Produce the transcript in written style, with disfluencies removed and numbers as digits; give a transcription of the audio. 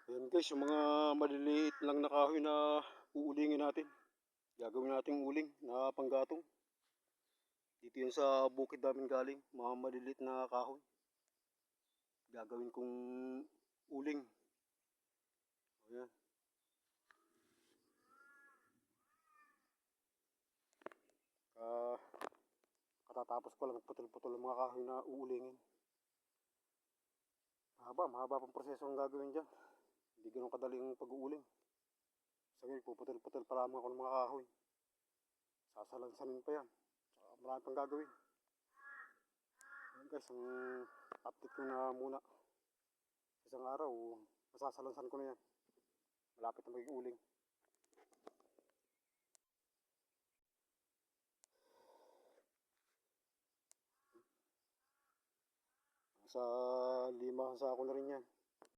Ayan guys, yung mga maliliit lang na kahoy na uulingin natin. Gagawin nating uling na panggatong. Dito yun sa bukid namin galing, mga maliliit na kahoy. Gagawin kong uling. Ayan. Ah, katatapos ko lang magputol-putol ng mga kahoy na uulingin. Mahaba pang proseso ang gagawin dyan. Hindi ganun kadaling pag-uuling. Sa ngayon, puputol-putol pa lamang ako ng mga kahoy. Sasalansanin pa yan. Saka marami pang gagawin. Ayan guys, ang update ko na muna. Isang araw, masasalansan ko na yan. Malapit na maging uling. Sa 5 sa